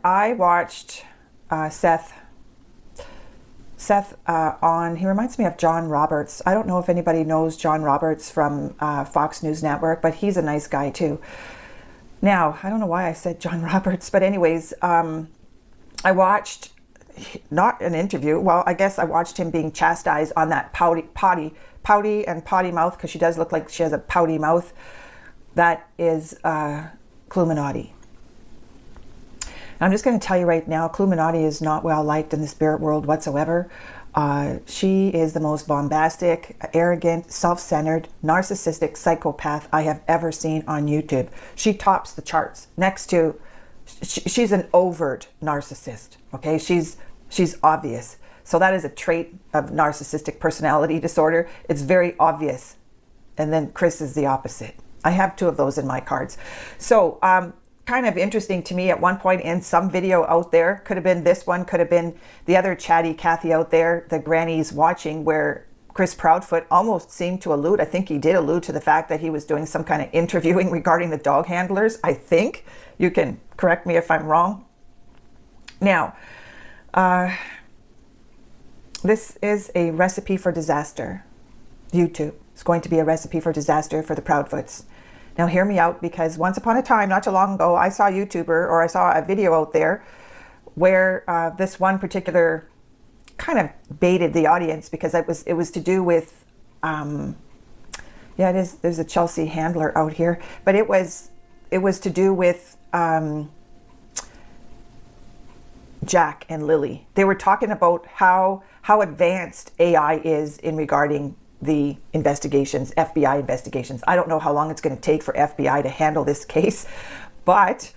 I watched Seth on, he reminds me of John Roberts. I don't know if anybody knows John Roberts from Fox News Network, but he's a nice guy too. Now, I don't know why I said John Roberts, but anyways, I watched, not an interview, well, I guess I watched him being chastised on that potty mouth, because she does look like she has a pouty mouth. That is Clueminati. I'm just going to tell you right now, Clueminati is not well liked in the spirit world whatsoever. She is the most bombastic, arrogant, self-centered, narcissistic psychopath I have ever seen on YouTube. She tops the charts next to, she's an overt narcissist, okay? She's obvious. So that is a trait of narcissistic personality disorder. It's very obvious. And then Chris is the opposite. I have two of those in my cards. So, kind of interesting to me at one point in some video out there, could have been this one, could have been the other chatty Kathy out there, the grannies watching, where Chris Proudfoot almost seemed to allude, I think he did allude to the fact that he was doing some kind of interviewing regarding the dog handlers. I think, you can correct me if I'm wrong. Now, this is a recipe for disaster. YouTube is going to be a recipe for disaster for the Proudfoots. Now hear me out, because once upon a time, not too long ago, I saw a YouTuber, or I saw a video out there where this one particular kind of baited the audience, because it was to do with, yeah, it is, there's a Chelsea handler out here, but it was to do with Jack and Lily. They were talking about how advanced AI is in regarding the investigations, FBI investigations. I don't know how long it's going to take for FBI to handle this case, but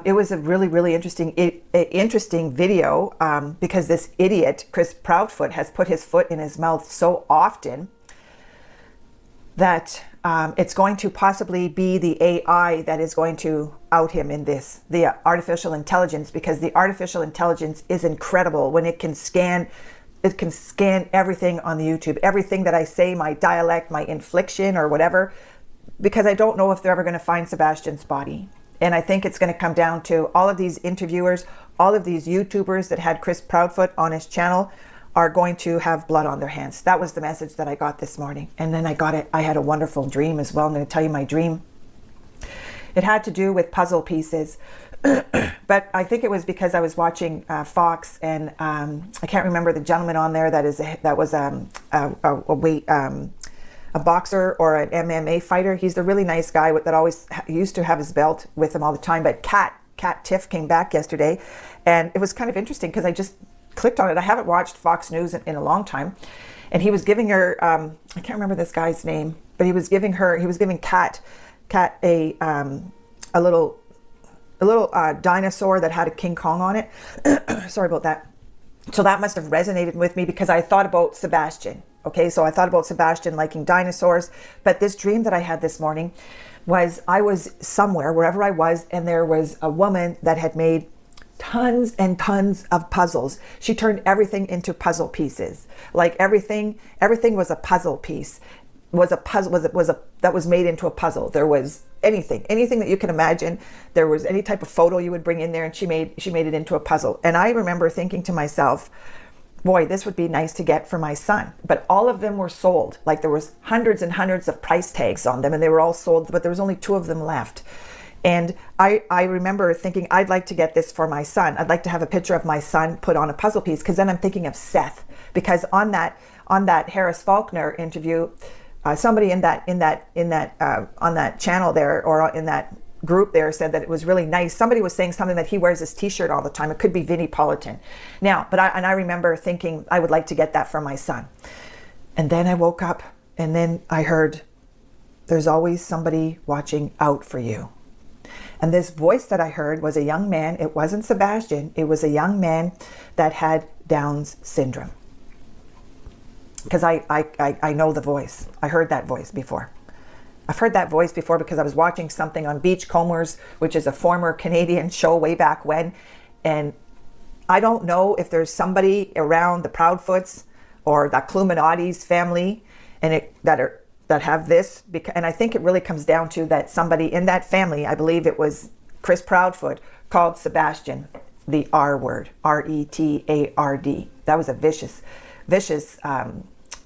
it was a really, really interesting video, because this idiot, Chris Proudfoot, has put his foot in his mouth so often that it's going to possibly be the AI that is going to out him in this, the artificial intelligence, because the artificial intelligence is incredible when it can scan. It can scan everything on the YouTube, everything that I say, my dialect, my inflection or whatever, because I don't know if they're ever going to find Sebastian's body. And I think it's going to come down to all of these interviewers, all of these YouTubers that had Chris Proudfoot on his channel are going to have blood on their hands. That was the message that I got this morning. And then I had a wonderful dream as well. I'm going to tell you my dream. It had to do with puzzle pieces. But I think it was because I was watching Fox, and I can't remember the gentleman on there that was a boxer or an MMA fighter. He's the really nice guy that always used to have his belt with him all the time. But Kat Tiff came back yesterday, and it was kind of interesting because I just clicked on it. I haven't watched Fox News in a long time, and he was giving her I can't remember this guy's name, but he was giving Kat a little dinosaur that had a King Kong on it. Sorry about that. So that must have resonated with me, because I thought about Sebastian. Okay, so I thought about Sebastian liking dinosaurs. But this dream that I had this morning was I was somewhere, wherever I was, and there was a woman that had made tons and tons of puzzles. She turned everything into puzzle pieces. Like everything was a puzzle piece. That was made into a puzzle. There was anything that you can imagine. There was any type of photo you would bring in there, and she made it into a puzzle. And I remember thinking to myself, boy, this would be nice to get for my son. But all of them were sold. Like there was hundreds and hundreds of price tags on them, and they were all sold, but there was only 2 of them left. And I remember thinking, I'd like to get this for my son. I'd like to have a picture of my son put on a puzzle piece, because then I'm thinking of Seth, because on that Harris Faulkner interview, somebody on that channel there, or in that group there, said that it was really nice. Somebody was saying something that he wears this t-shirt all the time. It could be Vinnie Politan. Now, I remember thinking I would like to get that for my son. And then I woke up, and then I heard, there's always somebody watching out for you. And this voice that I heard was a young man. It wasn't Sebastian. It was a young man that had Down's syndrome. Because I know the voice. I heard that voice before. I've heard that voice before because I was watching something on Beachcombers, which is a former Canadian show way back when. And I don't know if there's somebody around the Proudfoots or the Clueminati'S family that have this. And I think it really comes down to that somebody in that family, I believe it was Chris Proudfoot, called Sebastian the R word, R-E-T-A-R-D. That was a vicious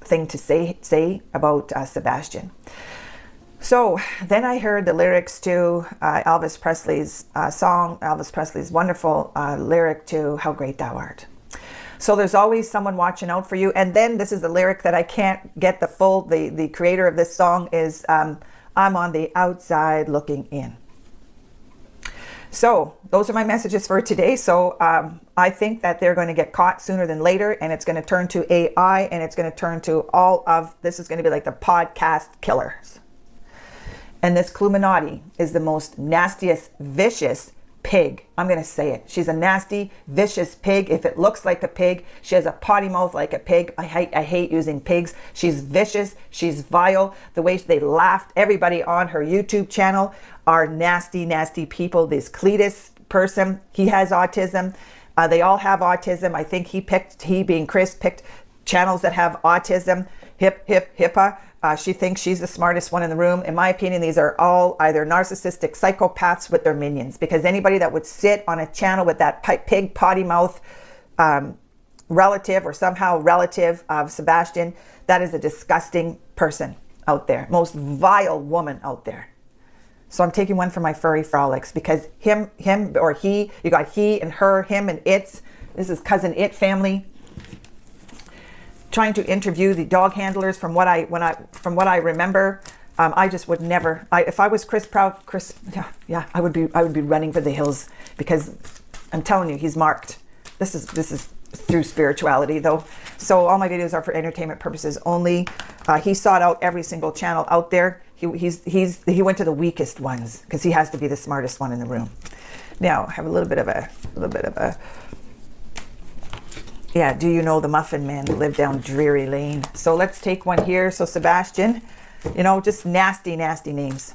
thing to say about Sebastian. So then I heard the lyrics to Elvis Presley's song, Elvis Presley's wonderful lyric to How Great Thou Art. So there's always someone watching out for you. And then this is the lyric that I can't get the creator of this song is, I'm on the outside looking in. So those are my messages for today. So I think that they're going to get caught sooner than later, and it's going to turn to AI, and it's going to turn to this is going to be like the podcast killers. And this Clueminati is the most nastiest, vicious pig. I'm going to say it. She's a nasty, vicious pig. If it looks like a pig, she has a potty mouth like a pig. I hate using pigs. She's vicious. She's vile. The way they laughed, everybody on her YouTube channel are nasty, nasty people. This Cletus person, he has autism. They all have autism. I think he being Chris, picked channels that have autism. HIPAA. She thinks she's the smartest one in the room. In my opinion, these are all either narcissistic psychopaths with their minions, because anybody that would sit on a channel with that pig potty mouth relative or somehow relative of Sebastian, that is a disgusting person out there. Most vile woman out there. So I'm taking one for my furry frolics, because him or he, you got he and her, him and it's. This is cousin it family. Trying to interview the dog handlers from what I remember. I just would never. If I was Chris Proud, I would be running for the hills, because I'm telling you, he's marked. This is through spirituality though. So all my videos are for entertainment purposes only. He sought out every single channel out there. He went to the weakest ones, because he has to be the smartest one in the room. Now I have a little bit of a. Yeah, do you know the Muffin Man that lived down Dreary Lane? So let's take one here. So Sebastian, just nasty, nasty names.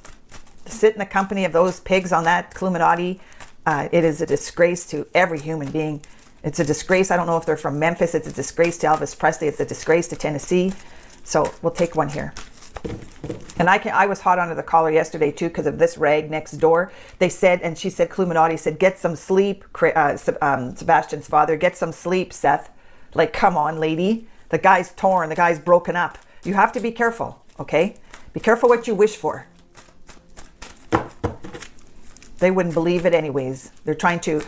To sit in the company of those pigs on that Clueminati, it is a disgrace to every human being. It's a disgrace. I don't know if they're from Memphis. It's a disgrace to Elvis Presley. It's a disgrace to Tennessee. So we'll take one here. And I was hot under the collar yesterday too, because of this rag next door. They said, and she said, Clueminati said, get some sleep. Sebastian's father, get some sleep, Seth. Like, come on, lady. The guy's torn. The guy's broken up. You have to be careful, okay? Be careful what you wish for. They wouldn't believe it anyways. They're trying to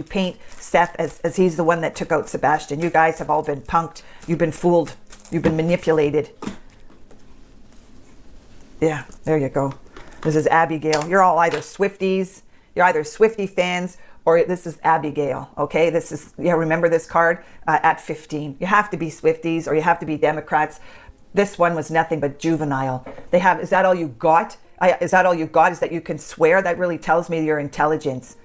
paint Seth as he's the one that took out Sebastian. You guys have all been punked. You've been fooled. You've been manipulated. Yeah, there you go. This is Abigail. You're all either Swifties. You're either Swiftie fans, or this is Abigail, okay? This is, remember this card at 15. You have to be Swifties or you have to be Democrats. This one was nothing but juvenile. Is that all you got? Is that all you got, is that you can swear? That really tells me your intelligence.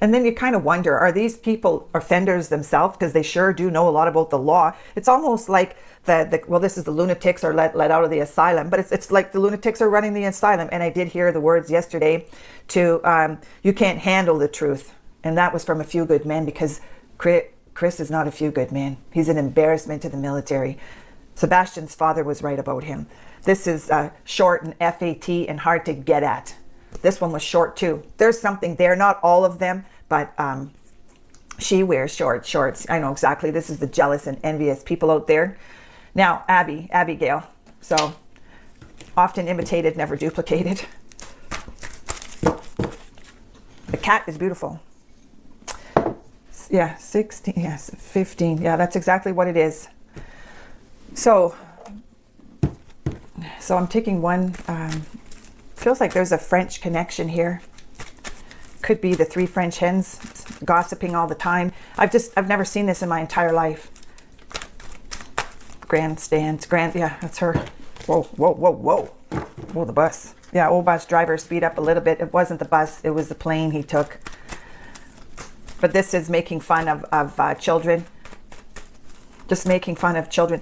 And then you kind of wonder, are these people offenders themselves? Because they sure do know a lot about the law. It's almost like this is the lunatics are let out of the asylum, but it's like the lunatics are running the asylum. And I did hear the words yesterday to, you can't handle the truth. And that was from A Few Good Men, because Chris is not a few good man. He's an embarrassment to the military. Sebastian's father was right about him. This is short and FAT and hard to get at. This one was short too. There's something there, not all of them, but she wears shorts. I know exactly. This is the jealous and envious people out there. Now, Abigail. So often imitated, never duplicated. The cat is beautiful. Yeah, 16, yes, 15. Yeah, that's exactly what it is. So I'm taking one. Feels like there's a French connection here. Could be the three French hens gossiping all the time. I've never seen this in my entire life. Grandstands, yeah, that's her. Whoa. Whoa, the bus. Yeah, old bus driver, speed up a little bit. It wasn't the bus, it was the plane he took. But this is making fun of children. Just making fun of children.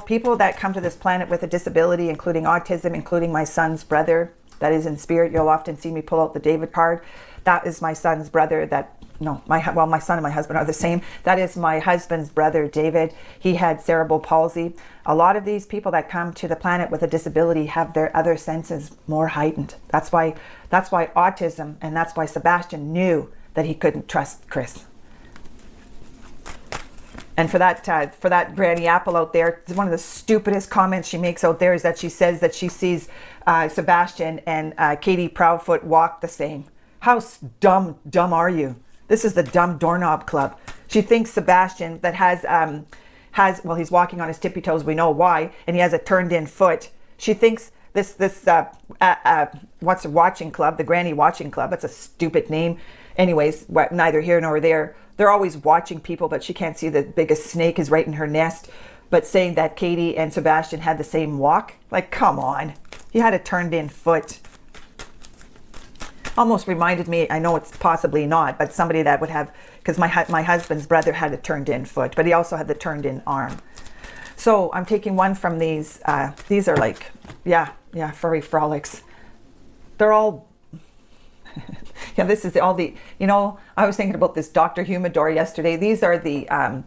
People that come to this planet with a disability, including autism, including my son's brother, that is in spirit. You'll often see me pull out the David card. That is my son's brother my son and my husband are the same. That is my husband's brother, David. He had cerebral palsy. A lot of these people that come to the planet with a disability have their other senses more heightened. That's why autism, and that's why Sebastian knew that he couldn't trust Chris. And for that Granny Apple out there, one of the stupidest comments she makes out there is that she says that she sees Sebastian and Katie Proudfoot walk the same. How dumb are you? This is the dumb doorknob club. She thinks Sebastian that has well, he's walking on his tippy toes. We know why, and he has a turned in foot. She thinks this what's the watching club? The Granny Watching Club. That's a stupid name. Anyways, neither here nor there. They're always watching people, but she can't see the biggest snake is right in her nest. But saying that Katie and Sebastian had the same walk, like, come on. He had a turned in foot. Almost reminded me, I know it's possibly not, but somebody that would have, because my husband's brother had a turned in foot, but he also had the turned in arm. So I'm taking one from these. These are like, yeah, furry frolics. They're all, yeah, this is all the, you know, I was thinking about this Dr. Humidor yesterday. These are the,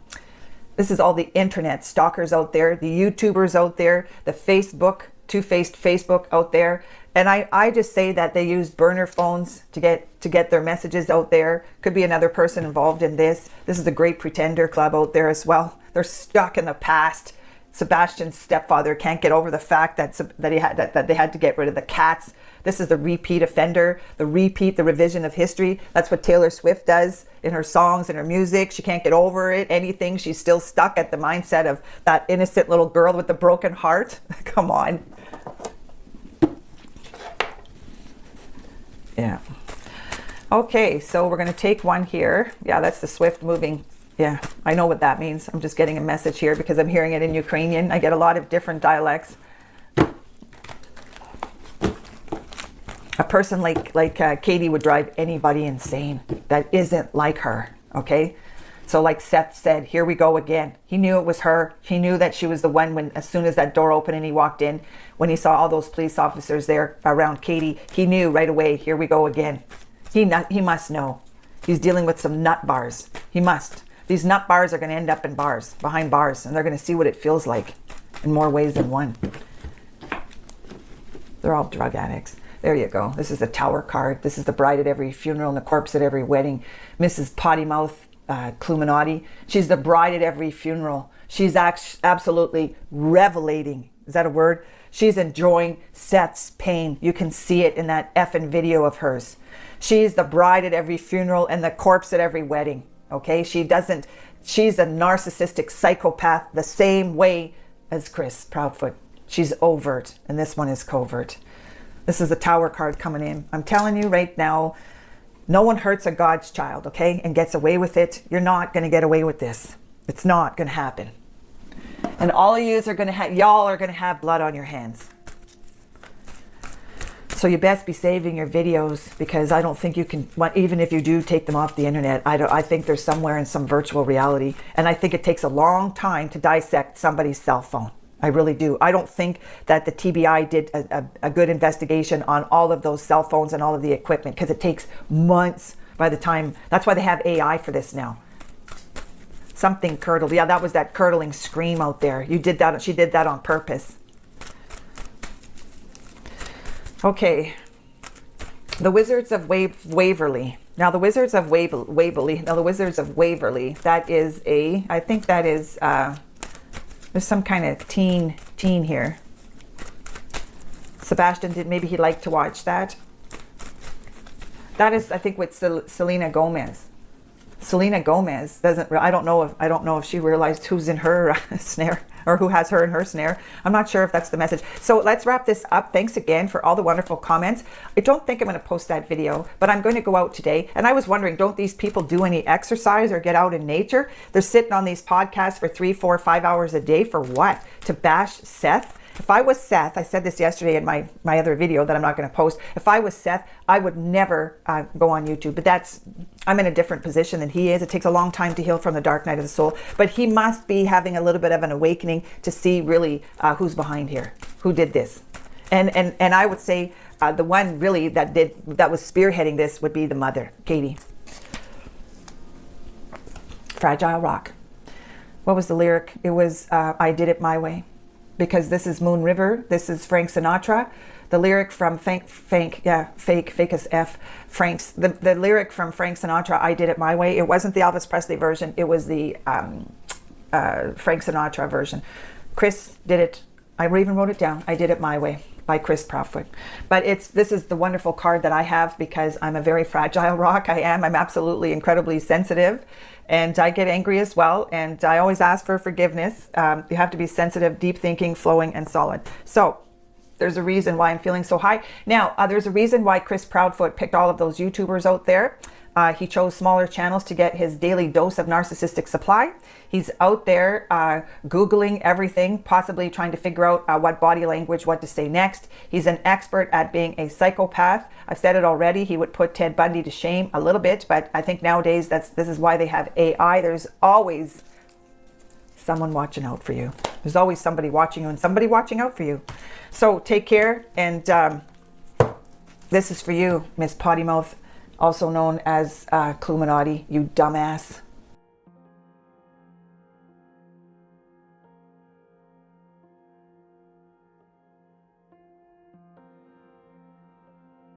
this is all the internet stalkers out there, the YouTubers out there, the Facebook, two-faced Facebook out there. And I just say that they used burner phones to get their messages out there. Could be another person involved in this. This is the Great Pretender Club out there as well. They're stuck in the past. Sebastian's stepfather can't get over the fact that they had to get rid of the cats. This is the repeat offender, the revision of history. That's what Taylor Swift does in her songs and her music. She can't get over it, anything. She's still stuck at the mindset of that innocent little girl with the broken heart. Come on. Yeah. Okay, so we're going to take one here. Yeah, that's the swift moving. Yeah, I know what that means. I'm just getting a message here because I'm hearing it in Ukrainian. I get a lot of different dialects. A person like Katie would drive anybody insane that isn't like her, okay? So like Seth said, here we go again. He knew it was her. He knew that she was the one when, as soon as that door opened and he walked in, when he saw all those police officers there around Katie, he knew right away, here we go again. He must know. He's dealing with some nut bars. He must. These nut bars are going to end up in bars, behind bars, and they're going to see what it feels like in more ways than one. They're all drug addicts. There you go. This is the Tower card. This is the bride at every funeral and the corpse at every wedding. Mrs. Pottymouth Clueminati. She's the bride at every funeral. She's absolutely revelating. Is that a word? She's enjoying Seth's pain. You can see it in that effing video of hers. She's the bride at every funeral and the corpse at every wedding. Okay? She's a narcissistic psychopath the same way as Chris Proudfoot. She's overt, and this one is covert. This is the Tower card coming in. I'm telling you right now, no one hurts a God's child, okay, and gets away with it. You're not going to get away with this. It's not going to happen. And all of you are going to have, y'all are going to have blood on your hands. So you best be saving your videos, because I don't think you can, even if you do take them off the internet, I think they're somewhere in some virtual reality. And I think it takes a long time to dissect somebody's cell phone. I really do. I don't think that the TBI did a good investigation on all of those cell phones and all of the equipment, because it takes months by the time. That's why they have AI for this now. Something curdled. Yeah, that was that curdling scream out there. You did that. She did that on purpose. Okay. The Wizards of Waverly. Now, the Wizards of Waverly. Now, the Wizards of Waverly. That is a. I think that is. There's some kind of teen here. Sebastian maybe he'd like to watch that. That is, I think, with Selena Gomez. Selena Gomez doesn't. I don't know if she realized who's in her snare, or who has her in her snare. I'm not sure if that's the message. So let's wrap this up. Thanks again for all the wonderful comments. I don't think I'm going to post that video, but I'm going to go out today. And I was wondering, don't these people do any exercise or get out in nature? They're sitting on these podcasts for 3, 4, 5 hours a day for what? To bash Seth? If I was Seth, I said this yesterday in my other video that I'm not going to post. If I was Seth, I would never go on YouTube. But I'm in a different position than he is. It takes a long time to heal from the dark night of the soul. But he must be having a little bit of an awakening to see really who's behind here, who did this. And I would say the one really that was spearheading this would be the mother, Katie. Fragile Rock. What was the lyric? It was I Did It My Way. Because this is Moon River, this is Frank Sinatra. The lyric from fake as F, Frank's, the lyric from Frank Sinatra, I Did It My Way, it wasn't the Elvis Presley version, it was the Frank Sinatra version. Chris did it. I even wrote it down. I did it my way, by Chris Proudfoot. But this is the wonderful card that I have because I'm a very fragile rock. I'm absolutely incredibly sensitive, and I get angry as well. And I always ask for forgiveness. You have to be sensitive, deep thinking, flowing, and solid. So there's a reason why I'm feeling so high. Now, there's a reason why Chris Proudfoot picked all of those YouTubers out there. He chose smaller channels to get his daily dose of narcissistic supply. He's out there Googling everything, possibly trying to figure out what body language, what to say next. He's an expert at being a psychopath. I've said it already. He would put Ted Bundy to shame a little bit, but I think nowadays this is why they have AI. There's always someone watching out for you. There's always somebody watching you and somebody watching out for you. So take care, and this is for you, Miss Pottymouth, also known as Clueminati, you dumbass.